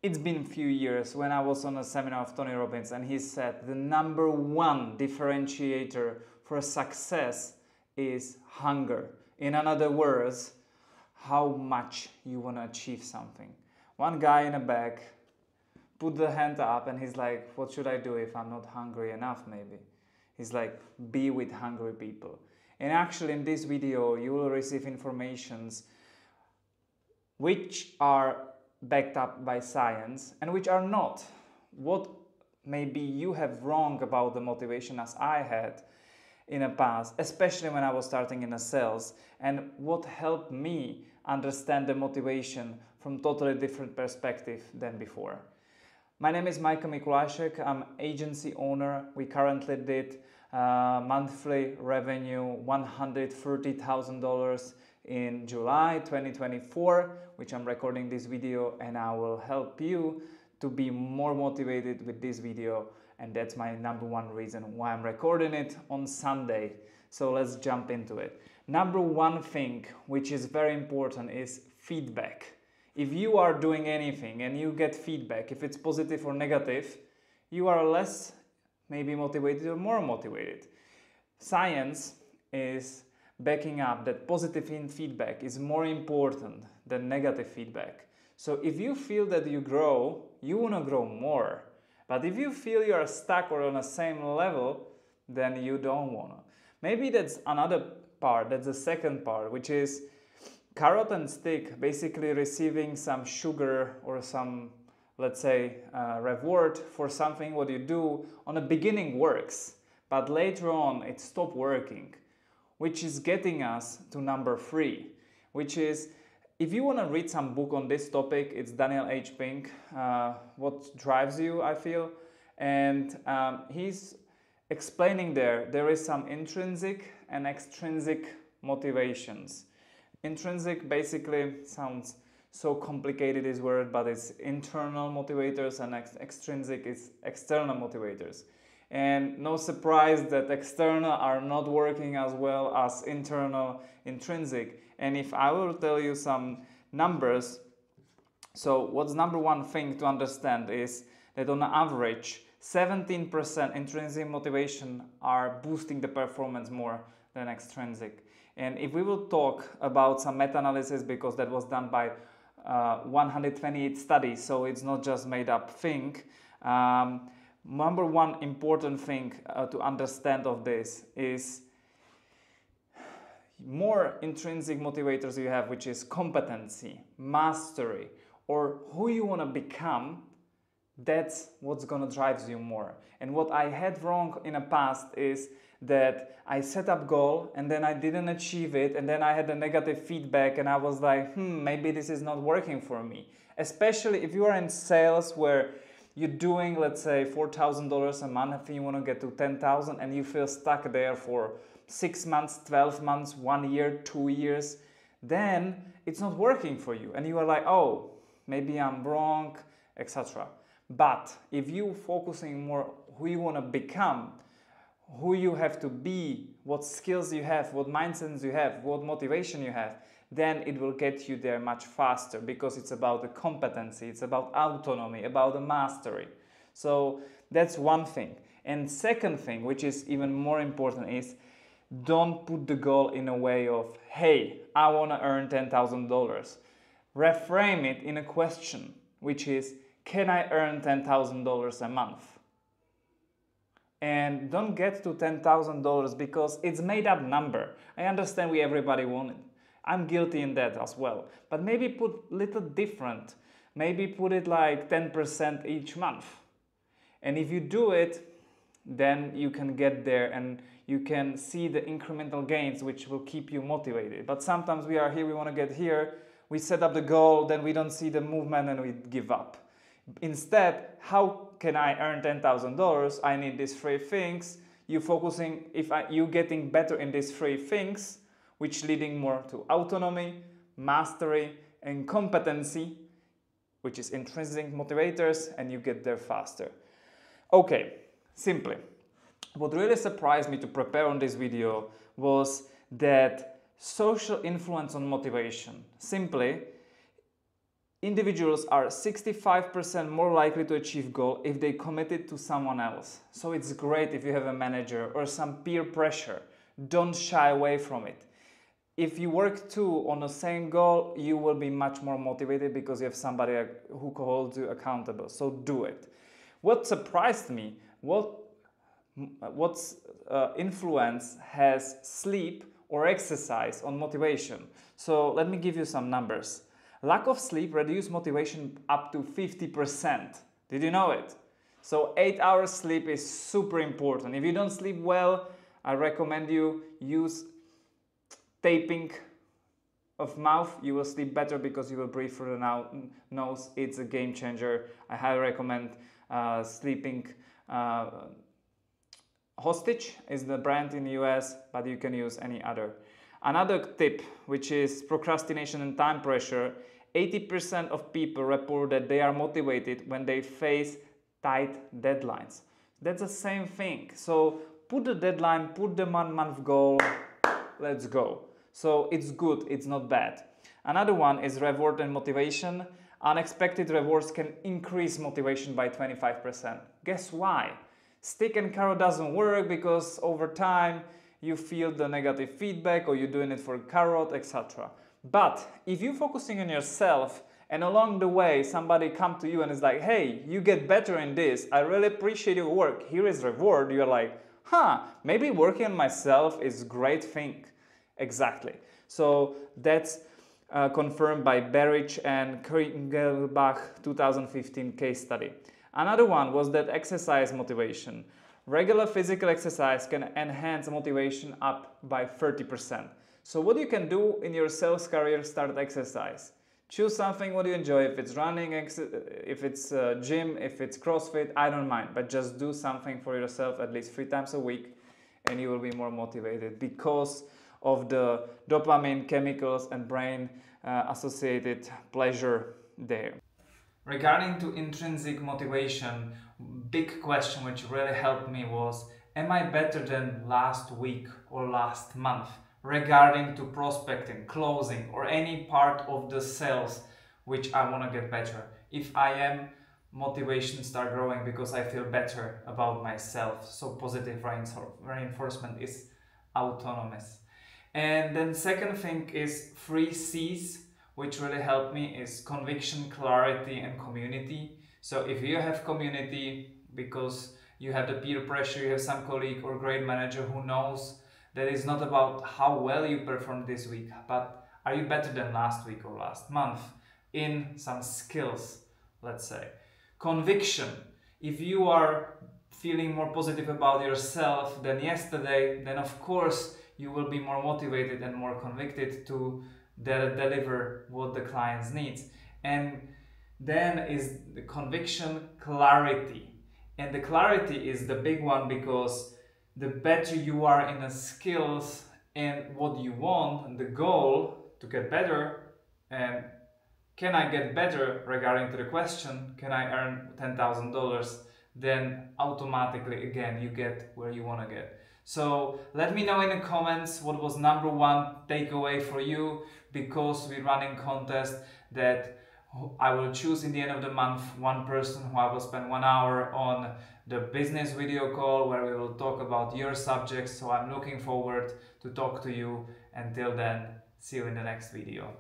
It's been a few years when I was on a seminar of Tony Robbins, and he said the number one differentiator for success is hunger. In other words, how much you want to achieve something. One guy in the back put the hand up and he's like, what should I do if I'm not hungry enough maybe? He's like, be with hungry people. And actually in this video you will receive informations which are backed up by science and which are not. What maybe you have wrong about the motivation as I had in the past, especially when I was starting in the sales, and what helped me understand the motivation from totally different perspective than before. My name is Michael Mikulášek, I'm agency owner. We currently did monthly revenue $130,000 in July 2024, which I'm recording this video, and I will help you to be more motivated with this video, and that's my number one reason why I'm recording it on Sunday. So let's jump into it. Number one thing which is very important is feedback. If you are doing anything and you get feedback, if it's positive or negative, you are less maybe motivated or more motivated. Science is backing up that positive feedback is more important than negative feedback. So if you feel that you grow, you want to grow more. But if you feel you are stuck or on the same level, then you don't want to. Maybe that's another part, that's the second part, which is carrot and stick, basically receiving some sugar or some, let's say, reward for something what you do on the beginning works, but later on it stopped working, which is getting us to number three, which is, if you want to read some book on this topic, it's Daniel H. Pink, What Drives You, I feel, and he's explaining there is some intrinsic and extrinsic motivations. Intrinsic basically sounds so complicated, this word, but it's internal motivators, and extrinsic is external motivators. And no surprise that external are not working as well as internal intrinsic. And if I will tell you some numbers, so what's number one thing to understand is that on average 17% intrinsic motivation are boosting the performance more than extrinsic. And if we will talk about some meta-analysis, because that was done by 128 studies, so it's not just made up thing. Number one important thing to understand of this is more intrinsic motivators you have, which is competency, mastery, or who you want to become, that's what's gonna drive you more. And what I had wrong in the past is that I set up goal and then I didn't achieve it, and then I had a negative feedback and I was like, maybe this is not working for me. Especially if you are in sales where you're doing, let's say, $4,000 a month and you want to get to 10,000 and you feel stuck there for 6 months, 12 months, 1 year, 2 years, then it's not working for you. And you are like, oh, maybe I'm wrong, etc. But if you focusing more who you want to become, who you have to be, what skills you have, what mindsets you have, what motivation you have, then it will get you there much faster, because it's about the competency, it's about autonomy, about the mastery. So that's one thing. And second thing, which is even more important, is don't put the goal in a way of, hey, I want to earn $10,000. Reframe it in a question, which is, can I earn $10,000 a month? And don't get to $10,000 because it's made up number. I understand everybody want it. I'm guilty in that as well. But maybe put little different. Maybe put it like 10% each month. And if you do it, then you can get there and you can see the incremental gains which will keep you motivated. But sometimes we are here, we want to get here, we set up the goal, then we don't see the movement and we give up. Instead, how can I earn $10,000? I need these three things. You focusing, you getting better in these three things, which leading more to autonomy, mastery, and competency, which is intrinsic motivators, and you get there faster. Okay, simply, what really surprised me to prepare on this video was that social influence on motivation. Simply, individuals are 65% more likely to achieve goal if they committed to someone else. So it's great if you have a manager or some peer pressure. Don't shy away from it. If you work two on the same goal, you will be much more motivated because you have somebody who holds you accountable. So do it. What surprised me, what's influence has sleep or exercise on motivation. So let me give you some numbers. Lack of sleep reduces motivation up to 50%. Did you know it? So 8 hours sleep is super important. If you don't sleep well, I recommend you use taping of mouth. You will sleep better because you will breathe through the nose. It's a game changer. I highly recommend sleeping. Hostage is the brand in the US, but you can use any other. Another tip, which is procrastination and time pressure. 80% of people report that they are motivated when they face tight deadlines. That's the same thing. So put the deadline, put the 1 month goal, let's go. So it's good, it's not bad. Another one is reward and motivation. Unexpected rewards can increase motivation by 25%. Guess why? Stick and carrot doesn't work because over time you feel the negative feedback or you're doing it for carrot, etc. But if you're focusing on yourself and along the way somebody come to you and is like, hey, you get better in this, I really appreciate your work, here is reward, you're like, maybe working on myself is a great thing. Exactly. So that's confirmed by Berich and Kringelbach 2015 case study. Another one was that exercise motivation. Regular physical exercise can enhance motivation up by 30%. So what you can do in your sales career, start exercise. Choose something what you enjoy. If it's running, if it's gym, if it's CrossFit, I don't mind. But just do something for yourself at least 3 times a week and you will be more motivated because of the dopamine chemicals and brain associated pleasure there. Regarding to intrinsic motivation, big question which really helped me was, am I better than last week or last month regarding to prospecting, closing or any part of the sales which I want to get better? If I am, motivation start growing because I feel better about myself. So positive reinforcement is autonomous. And then second thing is 3 C's, which really helped me, is conviction, clarity and community. So if you have community because you have the peer pressure, you have some colleague or great manager who knows that it's not about how well you performed this week, but are you better than last week or last month in some skills, let's say. Conviction, if you are feeling more positive about yourself than yesterday, then of course you will be more motivated and more convicted to deliver what the clients needs. And then is the conviction, clarity. And the clarity is the big one because the better you are in the skills and what you want and the goal to get better, and can I get better regarding to the question, can I earn $10,000, then automatically again you get where you want to get. So let me know in the comments what was number 1 takeaway for you, because we're running contest that I will choose in the end of the month 1 person who I will spend 1 hour on the business video call where we will talk about your subjects. So I'm looking forward to talk to you. Until then, see you in the next video.